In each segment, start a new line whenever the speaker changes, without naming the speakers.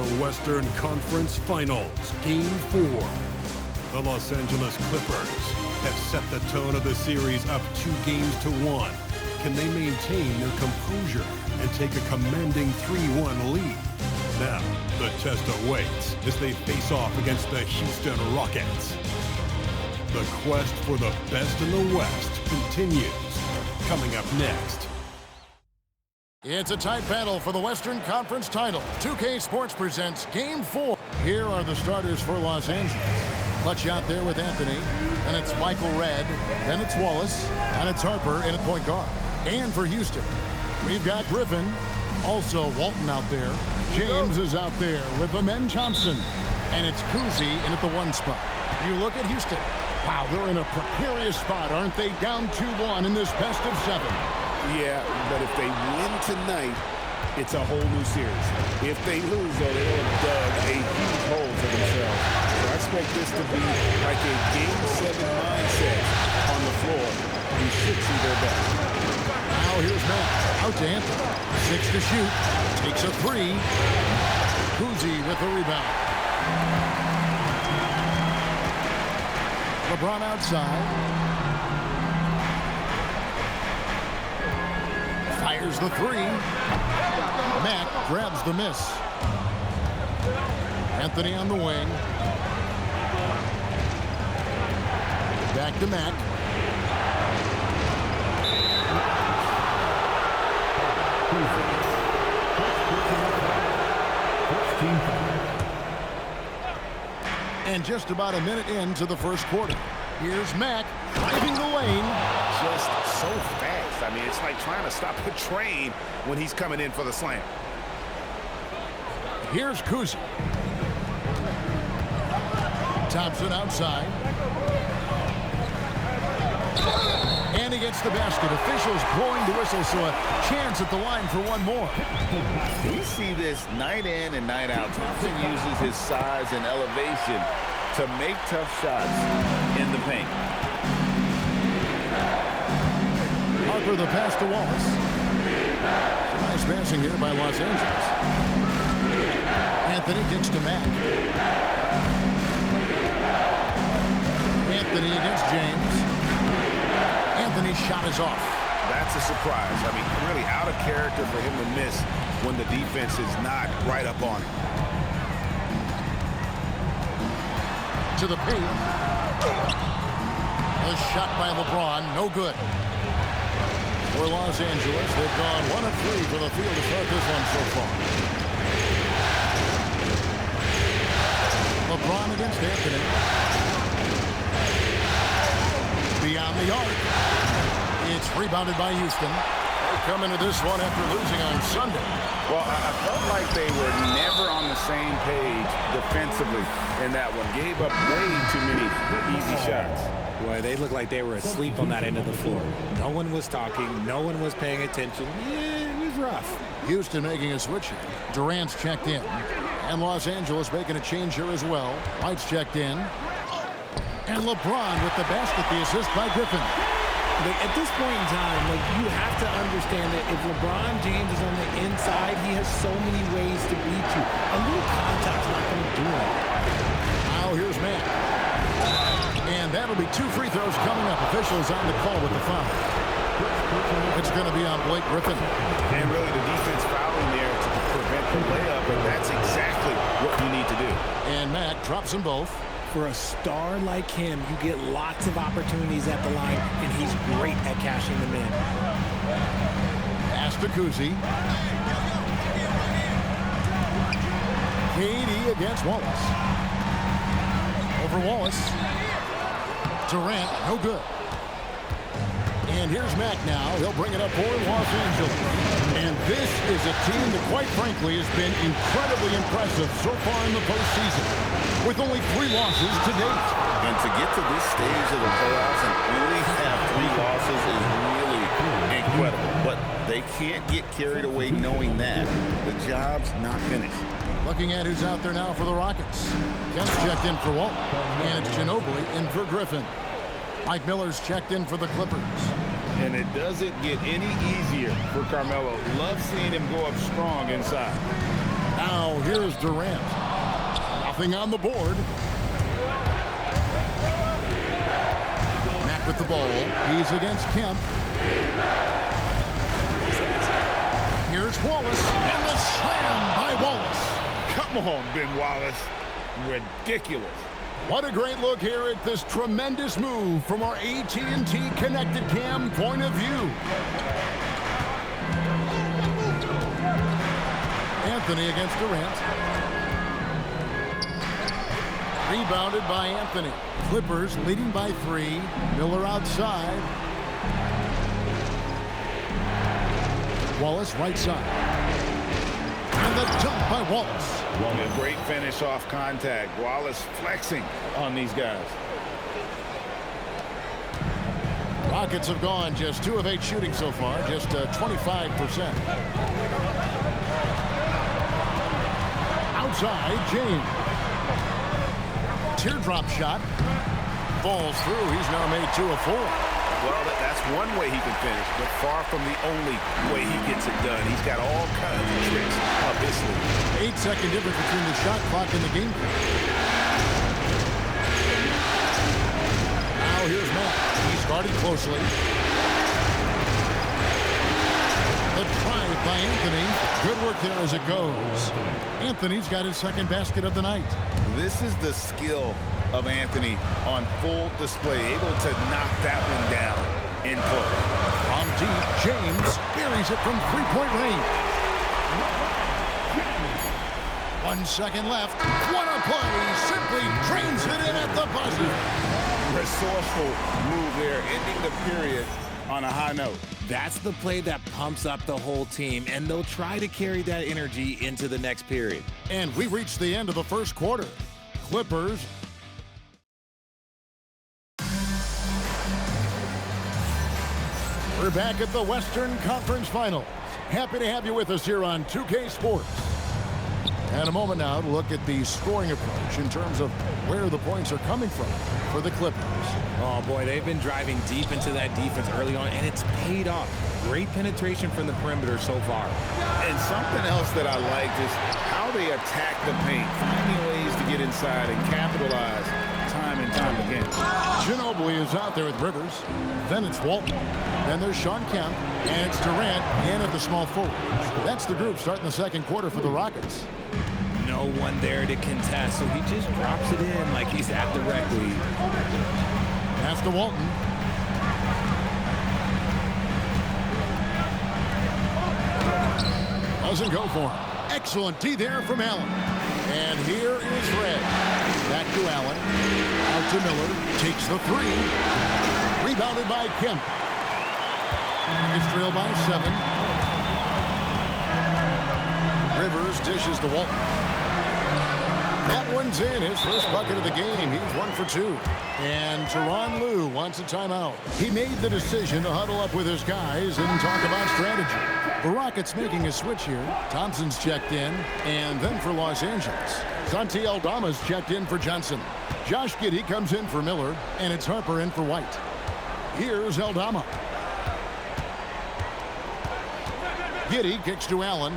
The Western Conference Finals, Game 4. The Los Angeles Clippers have set the tone of the series up 2-1. Can they maintain their composure and take a commanding 3-1 lead? Now, the test awaits as they face off against the Houston Rockets. The quest for the best in the West continues. Coming up next.
It's a tight battle for the Western Conference title. 2K Sports presents Game 4. Here are the starters for Los Angeles. Clutch out there with Anthony, and it's Michael Redd, then it's Wallace, and it's Harper in at point guard. And for Houston, we've got Griffin, also Walton out there. James is out there with Amen Thompson, and it's Cousy in at the 1 spot. You look at Houston. Wow, they're in a precarious spot, aren't they? Down 2-1 in this best of 7.
Yeah, but if they win tonight, it's a whole new series. If they lose, though, they will have dug a huge hole for themselves. So I expect this to be like a Game 7 mindset on the floor. You should see their best.
Now here's Matt. Out to Anthony. 6 to shoot. Takes a 3. Cousy with the rebound. LeBron outside. Fires the 3. Mack grabs the miss. Anthony on the wing. Back to Mack. And just about a minute into the first quarter. Here's Mack driving the lane.
Just so fast. I mean, it's like trying to stop a train when he's coming in for the slam.
Here's Cousy. Thompson outside. And he gets the basket. Officials blowing the whistle, so a chance at the line for one more.
We see this night in and night out. Thompson uses his size and elevation to make tough shots in the paint.
Harper the pass to Wallace. Nice passing here by Los Angeles. Anthony kicks to Mack. Anthony against James. Anthony's shot is off.
That's a surprise. I mean, really out of character for him to miss when the defense is not right up on him.
To the paint. A shot by LeBron, no good. For Los Angeles, they've gone 1 of 3 for the field to start this one so far. LeBron against Anthony. Beyond the arc. It's rebounded by Houston. They come into this one after losing on Sunday.
Well, I felt like they were never on the same page defensively in that one. Gave up way too many easy shots.
Boy, they looked like they were asleep on that end of the floor. No one was talking. No one was paying attention. Yeah, it was rough.
Houston making a switch here. Durant's checked in. And Los Angeles making a change here as well. White's checked in. And LeBron with the basket, the assist by Griffin.
But at this point in time, you have to understand that if LeBron James is on the inside, he has so many ways to beat you. A little contact's not going to do it.
Now here's Matt. And that'll be 2 free throws coming up. Officials on the call with the foul. It's going to be on Blake Griffin.
And really the defense fouling there to prevent the layup, and that's exactly what you need to do.
And Matt drops them both.
For a star like him, you get lots of opportunities at the line, and he's great at cashing them in.
Pass to Cousy. KD against Wallace. Over Wallace. Durant, no good. And here's Mack now. He'll bring it up for Los Angeles. And this is a team that, quite frankly, has been incredibly impressive so far in the postseason, with only 3 losses to date.
And to get to this stage of the playoffs and only have 3 losses is really incredible. But they can't get carried away knowing that. The job's not finished.
Looking at who's out there now for the Rockets. Kemp's checked in for Walton. And it's Ginobili in for Griffin. Mike Miller's checked in for the Clippers.
And it doesn't get any easier for Carmelo. Love seeing him go up strong inside.
Now Now here's Durant. Nothing on the board. Mack with the ball. He's against Kemp. Here's Wallace. And the slam by Wallace.
Come on, Ben Wallace. Ridiculous.
What a great look here at this tremendous move from our AT&T Connected Cam point of view. Anthony against Durant. Rebounded by Anthony. Clippers leading by 3. Miller outside. Wallace right side. And the jump by Wallace.
A great finish off contact. Wallace flexing on these guys.
Rockets have gone just 2 of 8 shooting so far, just 25%. Outside, James. Teardrop shot. Falls through. He's now made 2 of 4.
Well, that's one way he can finish, but far from the only way he gets it done. He's got all kinds of tricks up his sleeve.
8-second difference between the shot clock and the game clock. Now here's Matt. He's guarded closely. The drive by Anthony. Good work there as it goes. Anthony's got his second basket of the night.
This is the skill of Anthony on full display, able to knock that one down in play.
From deep, James buries it from three-point range. 1 second left. What a play! Simply drains it in at the buzzer.
Resourceful move there, ending the period on a high note.
That's the play that pumps up the whole team, and they'll try to carry that energy into the next period.
And we reach the end of the first quarter. Clippers. We're back at the Western Conference Finals. Happy to have you with us here on 2K Sports. And a moment now to look at the scoring approach in terms of where the points are coming from for the Clippers.
Oh boy, they've been driving deep into that defense early on, and it's paid off. Great penetration from the perimeter so far.
And something else that I liked is how they attack the paint, finding ways to get inside and capitalize time and time again.
Ginobili is out there with Rivers. Then it's Walton. Then there's Shawn Kemp. And it's Durant in at the small forward. That's the group starting the second quarter for the Rockets.
No one there to contest, so he just drops it in like he's at the rec league.
Pass to Walton. Doesn't go for him. Excellent D there from Allen. And here is Red. Back to Allen. Out to Miller. Takes the 3. Rebounded by Kemp. It's trailed by 7. Rivers dishes to Walton. That one's in. His first bucket of the game. He's 1 for 2. And Tyronn Lue wants a timeout. He made the decision to huddle up with his guys and talk about strategy. The Rockets making a switch here. Thompson's checked in. And then for Los Angeles, Santi Aldama's checked in for Johnson. Josh Giddey comes in for Miller. And it's Harper in for White. Here's Aldama. Giddey kicks to Allen.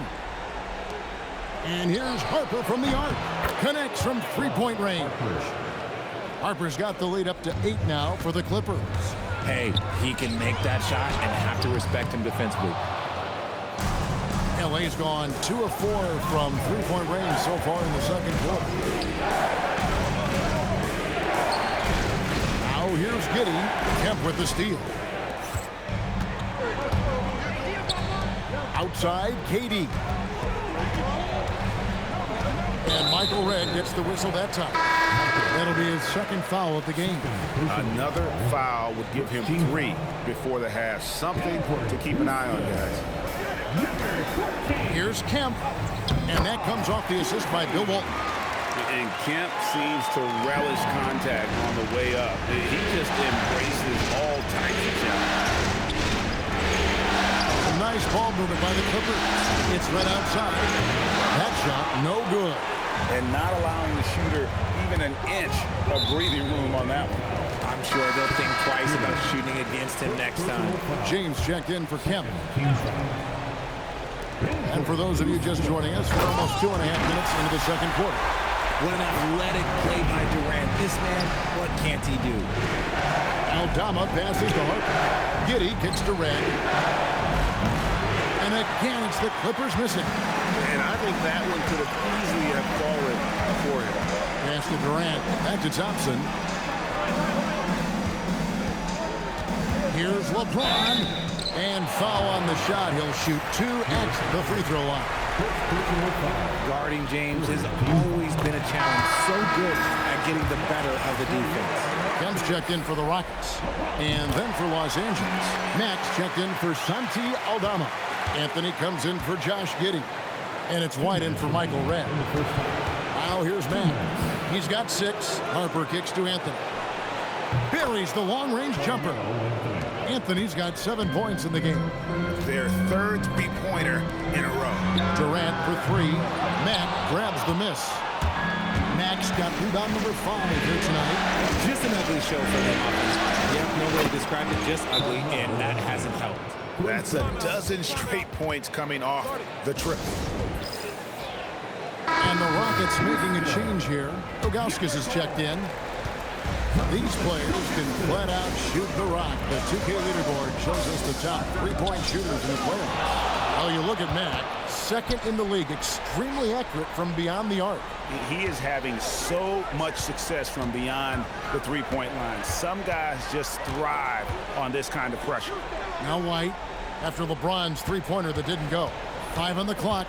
And here's Harper from the arc. Connects from three-point range. Harper's got the lead up to 8 now for the Clippers.
Hey, he can make that shot and have to respect him defensively.
LA's gone 2 of 4 from three-point range so far in the second quarter. Now here's Giddey. Kemp with the steal. Outside, KD. And Michael Redd gets the whistle that time. That'll be his second foul of the game.
Another foul would give him 3 before the half. Something to keep an eye on, guys.
Here's Kemp. And that comes off the assist by Bill Walton.
And Kemp seems to relish contact on the way up. He just embraces all types of challenges.
A nice ball movement by the Clippers. It's right outside. That shot, no good.
And not allowing the shooter even an inch of breathing room on that one.
I'm sure they'll think twice about shooting against him next time.
James checked in for Kemp. And for those of you just joining us, we're almost 2.5 minutes into the second quarter.
What an athletic play by Durant. This man, what can't he do?
Aldama passes to Harper. Giddey kicks to Red. And again, it's the Clippers missing.
And I think that one could have easily have fallen for him.
Pass to Durant. Back to Thompson. Here's LeBron. And foul on the shot. He'll shoot 2 at the free throw line.
Guarding James has always been a challenge. So good at getting the better of the defense.
Kemp's checked in for the Rockets. And then for Los Angeles, Max checked in for Santi Aldama. Anthony comes in for Josh Giddey. And it's White in for Michael Redd. Now here's Max. He's got 6. Harper kicks to Anthony. Buries the long-range jumper. Anthony's got 7 points in the game.
Their third three-pointer in a row.
Durant for 3. Matt grabs the miss. Max got rebound number 5 here tonight.
Just an ugly show for them offensively. Yep, no way to describe it, just ugly, and that hasn't helped.
That's a dozen straight points coming off the trip.
And the Rockets making a change here. Ilgauskas is checked in. These players can flat out shoot the rock. The 2K leaderboard shows us the top 3-point shooters in the playoffs. Well, you look at Mack, second in the league, extremely accurate from beyond the arc.
He is having so much success from beyond the three-point line. Some guys just thrive on this kind of pressure.
Now White, after LeBron's three-pointer that didn't go. 5 on the clock.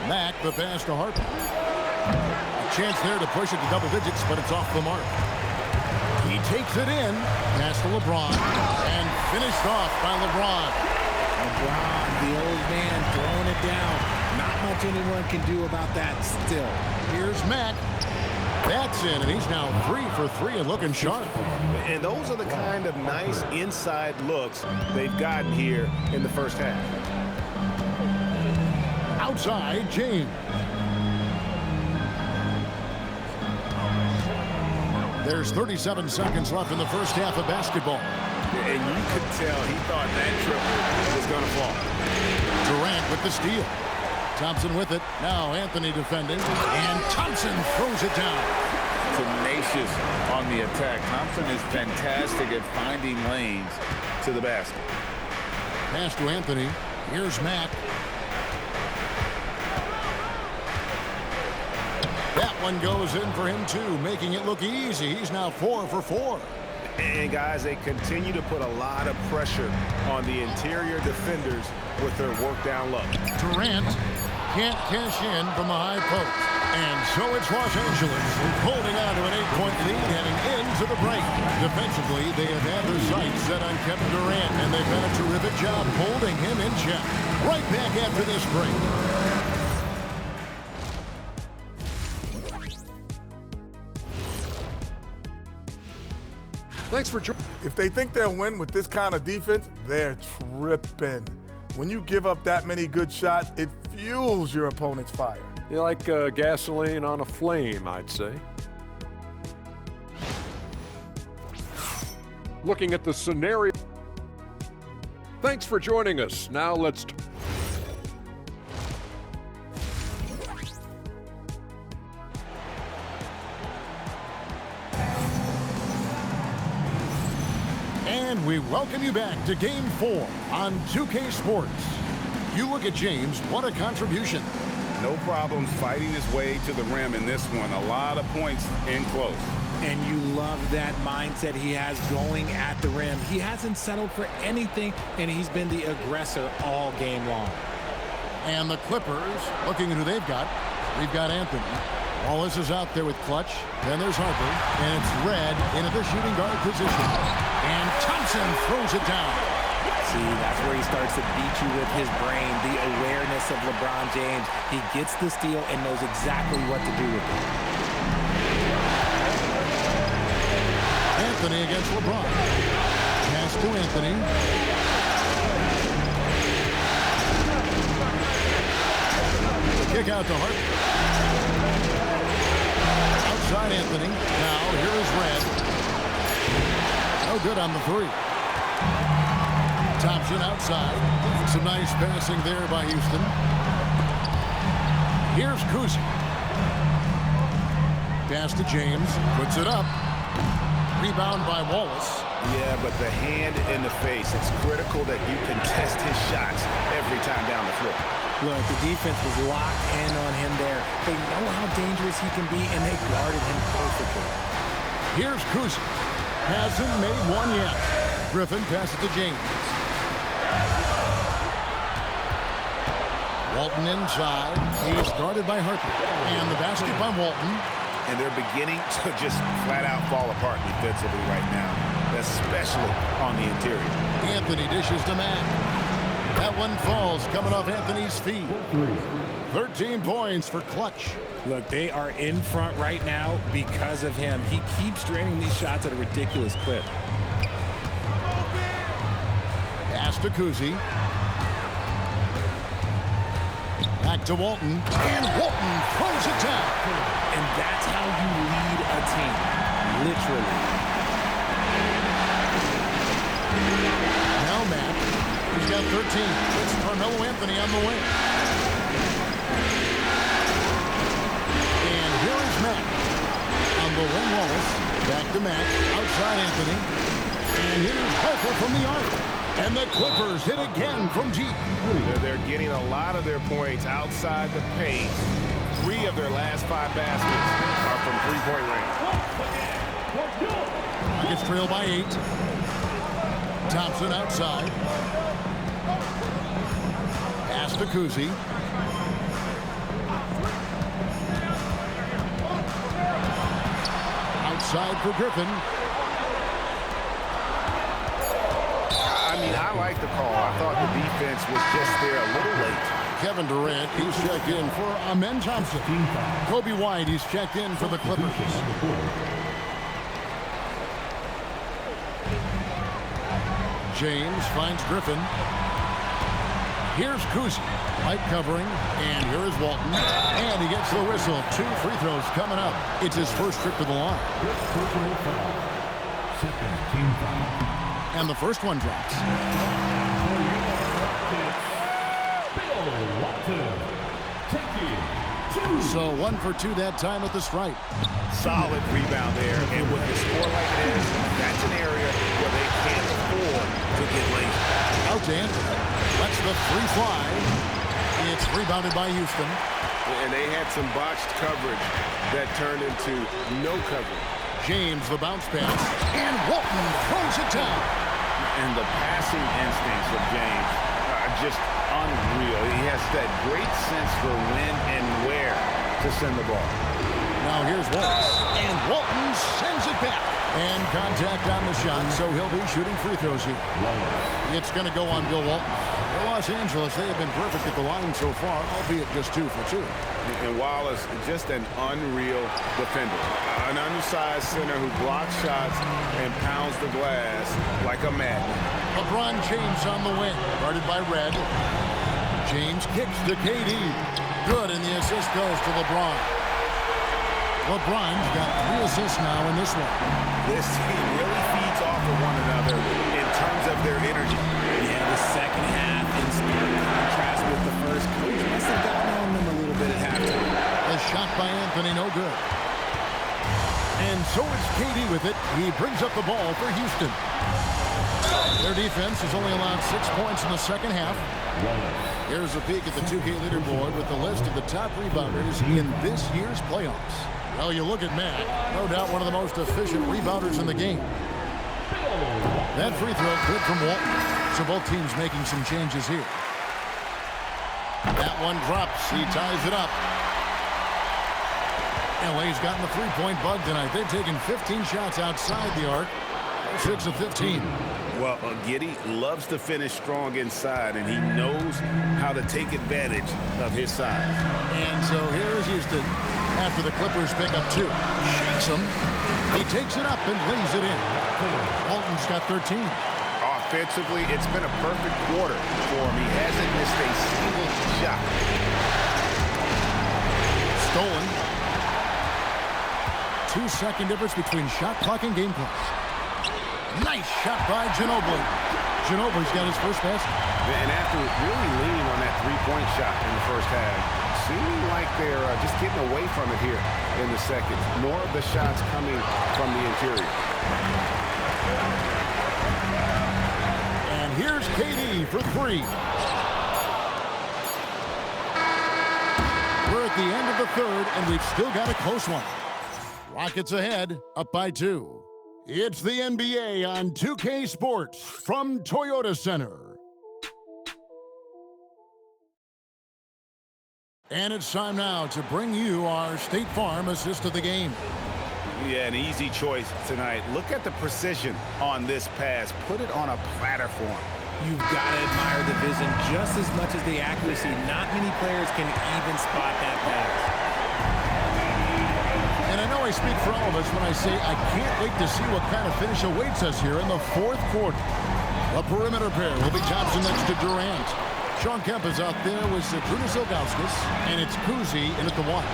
Mack, the pass to Harper. A chance there to push it to double digits, but it's off the mark. He takes it in, pass to LeBron, and finished off by LeBron.
LeBron, the old man, throwing it down. Not much anyone can do about that still.
Here's Mack. That's in, and he's now 3 for 3 and looking sharp.
And those are the kind of nice inside looks they've gotten here in the first half.
Outside, James. There's 37 seconds left in the first half of basketball.
And you could tell he thought that triple was going to fall.
Durant with the steal. Thompson with it. Now Anthony defending. And Thompson throws it down.
Tenacious on the attack. Thompson is fantastic at finding lanes to the basket.
Pass to Anthony. Here's Mack. That one goes in for him too, making it look easy. He's now 4 for 4.
And guys, they continue to put a lot of pressure on the interior defenders with their work down low.
Durant can't cash in from the high post. And so it's Los Angeles holding on to an 8-point lead heading into the break. Defensively, they have had their sights set on Kevin Durant, and they've done a terrific job holding him in check. Right back after this break.
Thanks for joining. If they think they'll win with this kind of defense, they're tripping. When you give up that many good shots, it fuels your opponent's fire.
You like gasoline on a flame, I'd say. Looking at the scenario. Thanks for joining us. Now let's...
And we welcome you back to Game 4 on 2K Sports. You look at James, what a contribution.
No problems fighting his way to the rim in this one. A lot of points in close.
And you love that mindset he has going at the rim. He hasn't settled for anything, and he's been the aggressor all game long.
And the Clippers, looking at who they've got. We've got Anthony. Wallace is out there with Clutch. Then there's Harper. And it's Red into the shooting guard position. And Thompson throws it down.
See, that's where he starts to beat you with his brain, the awareness of LeBron James. He gets the steal and knows exactly what to do with it.
Anthony against LeBron. Pass to Anthony. Kick out to Harper. Outside Anthony. Now here is Red. No good on the 3. Thompson outside. Some nice passing there by Houston. Here's Kuzi. Pass to James. Puts it up. Rebound by Wallace.
Yeah, but the hand in the face, it's critical that you contest his shots every time down the floor.
Look, the defense was locked in on him there. They know how dangerous he can be, and they guarded him perfectly.
Here's Kuzi. Hasn't made one yet. Griffin passes to James. Walton inside. He's guarded by Harper. And the basket by Walton.
And they're beginning to just flat out fall apart defensively right now, especially on the interior.
Anthony dishes to Matt. That one falls coming off Anthony's feet. 13 points for Clutch.
Look, they are in front right now because of him. He keeps draining these shots at a ridiculous clip.
Pass to Kuzi. Back to Walton. And Walton throws it down.
And that's how you lead a team. Literally.
Now Matt. He's got 13. It's Carmelo Anthony on the wing. And here is Matt. On the wing, Wallace. Back to Matt. Outside Anthony. And here's Harper from the arc. And the Clippers hit again from deep.
They're getting a lot of their points outside the paint. 3 of their last 5 baskets are from three-point range.
Nuggets trail by 8. Thompson outside. Pass to Kuzi. Outside for Griffin.
I mean, I like the call. I thought the defense was just there a little late.
Kevin Durant, he's checked in for Amen Thompson. Kobe White, he's checked in for the Clippers. James finds Griffin. Here's Kuzi. White covering. And here is Walton. And he gets the whistle. 2 free throws coming up. It's his first trip to the line. And the first one drops. So 1 for 2 that time at the stripe.
Solid rebound there. And with the score like this, that's an area where they can't afford to get lazy.
Out to Anthony. Lets the 3 fly. It's rebounded by Houston.
And they had some botched coverage that turned into no coverage.
James, the bounce pass. And Walton throws it down.
And the passing instincts of James are just unreal. He has that great sense for when and where to send the ball.
Now here's Wallace. And Walton sends it back. And contact on the shot, so he'll be shooting free throws here. It's going to go on Bill Walton. For Los Angeles, they have been perfect at the line so far, albeit just 2 for 2.
And Wallace, just an unreal defender. An undersized center who blocks shots and pounds the glass like a madman.
LeBron James on the wing, guarded by Red. James kicks to KD. Good, and the assist goes to LeBron. LeBron's got 3 assists now in this one.
This team really feeds off of one another in terms of their energy.
Yeah, the second half in stark contrast with the first. Coach must have gotten on them a little bit at halftime.
A shot by Anthony, no good. And so it's KD with it. He brings up the ball for Houston. Their defense has only allowed 6 points in the second half. Here's a peek at the 2K leaderboard with the list of the top rebounders in this year's playoffs. Well, you look at Matt, no doubt one of the most efficient rebounders in the game. That free throw good from Walton. So both teams making some changes here. That one drops. He ties it up. LA's gotten the three-point bug tonight. They've taken 15 shots outside the arc. 6 of 15.
Well, Giddey loves to finish strong inside, and he knows how to take advantage of his size.
And so here's Houston after the Clippers pick up 2. Shakes him. He takes it up and lays it in. Walton's got 13.
Offensively, it's been a perfect quarter for him. He hasn't missed a single shot.
Stolen. 2-second difference between shot clock and game clock. Nice shot by Ginobili. Ginobili's got his first basket.
And after really leaning on that three-point shot in the first half, seeming like they're just getting away from it here in the second. More of the shots coming from the interior.
And here's KD for three. We're at the end of the third, and we've still got a close one. Rockets ahead, up by 2. It's the NBA on 2K Sports from Toyota Center. And it's time now to bring you our State Farm assist of the game.
Yeah, an easy choice tonight. Look at the precision on this pass. Put it on a platter for him.
You've got to admire the vision just as much as the accuracy. Not many players can even spot that pass.
And I know I speak for all of us when I say I can't wait to see what kind of finish awaits us here in the fourth quarter. The perimeter pair will be Thompson next to Durant. Shawn Kemp is out there with Zydrunas Ilgauskas, and it's Cousy in at the 1.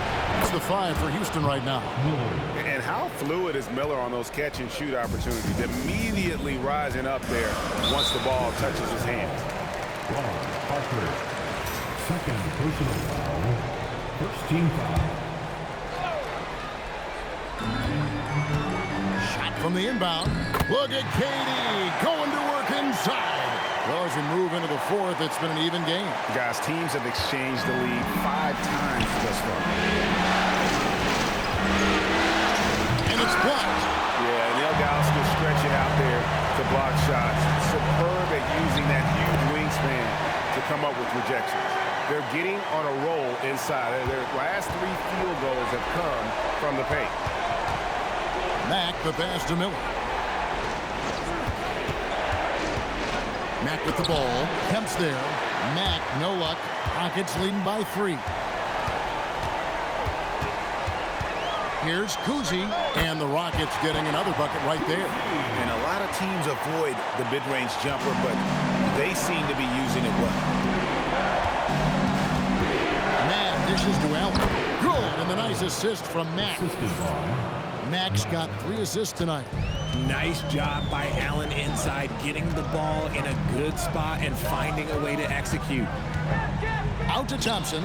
It's the 5 for Houston right now.
And how fluid is Miller on those catch-and-shoot opportunities? Immediately rising up there once the ball touches his hands.
Parker, second personal foul, first team foul.
Shot from the inbound. Look at KD going to work inside. Well, as we move into the fourth, it's been an even game.
Guys, teams have exchanged the lead 5 times thus far.
And it's blocked.
Yeah, and Ilgauskas stretching out there to block shots. Superb at using that huge wingspan to come up with rejections. They're getting on a roll inside. Their last 3 field goals have come from the paint.
Mack the pass to Miller. Mack with the ball. Kemp's there. Mack, no luck. Rockets leading by 3. Here's Cousy, and the Rockets getting another bucket right there.
And a lot of teams avoid the mid-range jumper, but they seem to be using it well.
Mack dishes to Allen. Good, and the nice assist from Mack. Mack's got 3 assists tonight.
Nice job by Allen inside, getting the ball in a good spot and finding a way to execute.
Out to Thompson.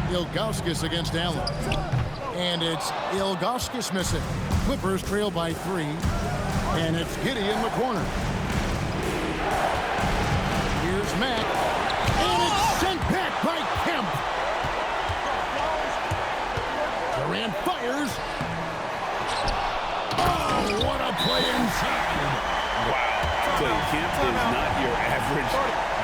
Ilgauskas against Allen. And it's Ilgauskas missing. Clippers trail by 3. And it's Giddey in the corner. Here's Mack. And it's sent back by Kemp. Durant fires. Oh, what a play inside.
Wow. So Kemp is not your average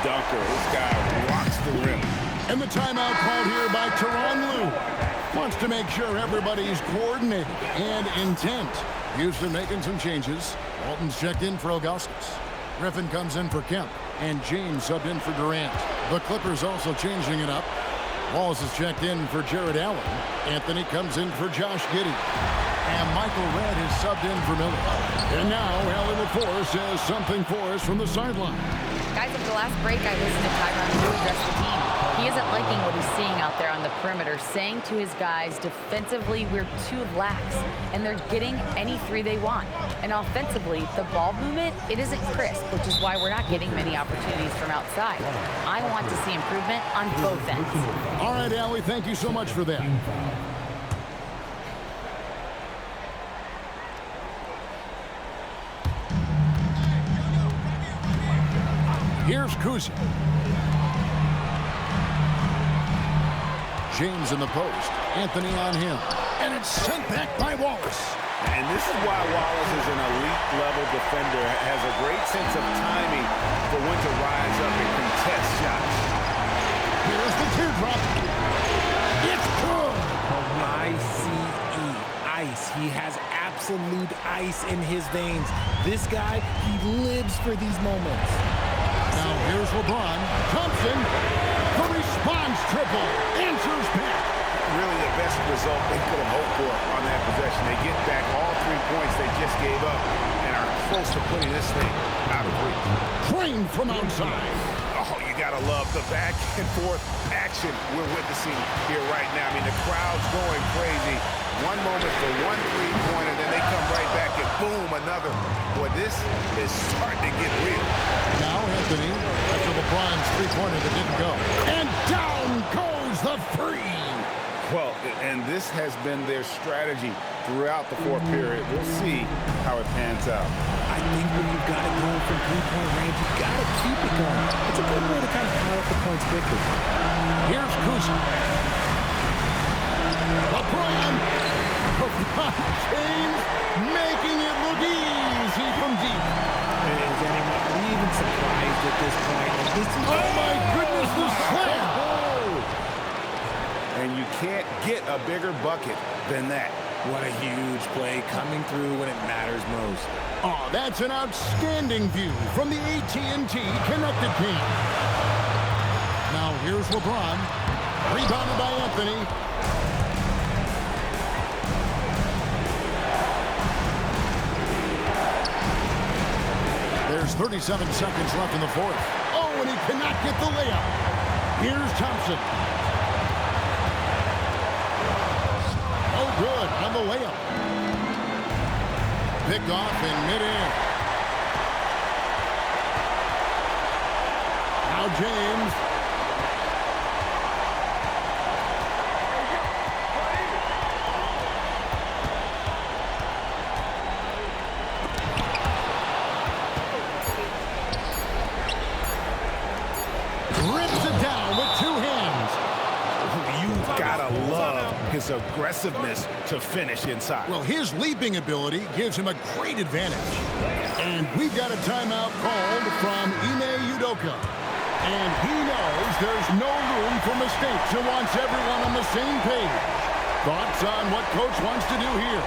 dunker. This guy rocks the rim.
And the timeout called here by Tyronn Lue. Wants to make sure everybody's coordinated and intent. Houston making some changes. Walton's checked in for Ilgauskas. Griffin comes in for Kemp. And James subbed in for Durant. The Clippers also changing it up. Walls is checked in for Jared Allen. Anthony comes in for Josh Giddey. And Michael Redd is subbed in for Miller. And now Allie LaForce says something for us from the sideline.
Guys, after the last break, I listened to Tyronn Lue address the team. He isn't liking what he's seeing out there on the perimeter, saying to his guys, defensively, we're too lax, and they're getting any 3 they want. And offensively, the ball movement, it isn't crisp, which is why we're not getting many opportunities from outside. I want to see improvement on both ends.
All right, Allie, thank you so much for that. Here's Cousy. James in the post. Anthony on him. And it's sent back by Wallace.
And this is why Wallace is an elite-level defender. Has a great sense of timing for when to rise up and contest shots.
Here's the teardrop. It's good.
I-C-E, ice. He has absolute ice in his veins. This guy, he lives for these moments.
Now here's LeBron. Thompson, the response triple, answers back.
Really the best result they could have hoped for on that possession. They get back all 3 points they just gave up and are close to putting this thing out of reach.
Trained from outside.
Oh, you gotta love the back and forth action we're witnessing here right now. I mean, the crowd's going crazy. One moment for 1 3-pointer, then they come right back and boom, another
Boy, this is starting to get real.
Now Anthony, after LeBron's three-pointer that didn't go. And down goes the three.
Well, and this has been their strategy throughout the fourth period. We'll see how it pans out.
I think when you've got it going from three-point range, you've got to keep it going. It's a good way to kind of pile up the points quickly.
Here's Kuzma. LeBron James making it look easy from deep.
Is anyone even surprised at this point?
Oh my goodness, the slam!
And you can't get a bigger bucket than that.
What a huge play coming through when it matters most.
Oh, that's an outstanding view from the AT&T Connected team. Now here's LeBron. Rebounded by Anthony. There's 37 seconds left in the fourth. Oh, and he cannot get the layup. Here's Thompson. Oh, good on the layup. Picked off in midair. Now James. Rips it down with two hands.
You've got to love his aggressiveness to finish inside.
Well, his leaping ability gives him a great advantage. And we've got a timeout called from Ime Udoka. And he knows there's no room for mistakes and wants everyone on the same page. Thoughts on what Coach wants to do here?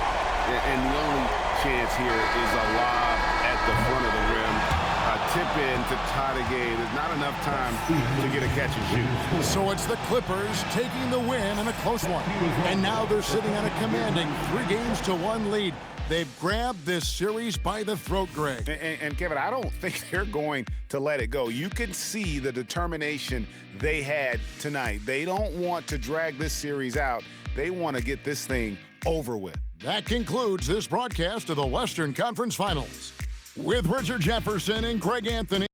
And the only chance here is a lob at the front of the rim. A tip in to tie the game. There's not enough time to get a catch and shoot.
So it's the Clippers taking the win in a close one. And now they're sitting on a commanding 3-1 lead. They've grabbed this series by the throat, Greg.
And Kevin, I don't think they're going to let it go. You can see the determination they had tonight. They don't want to drag this series out. They want to get this thing over with.
That concludes this broadcast of the Western Conference Finals. With Richard Jefferson and Greg Anthony.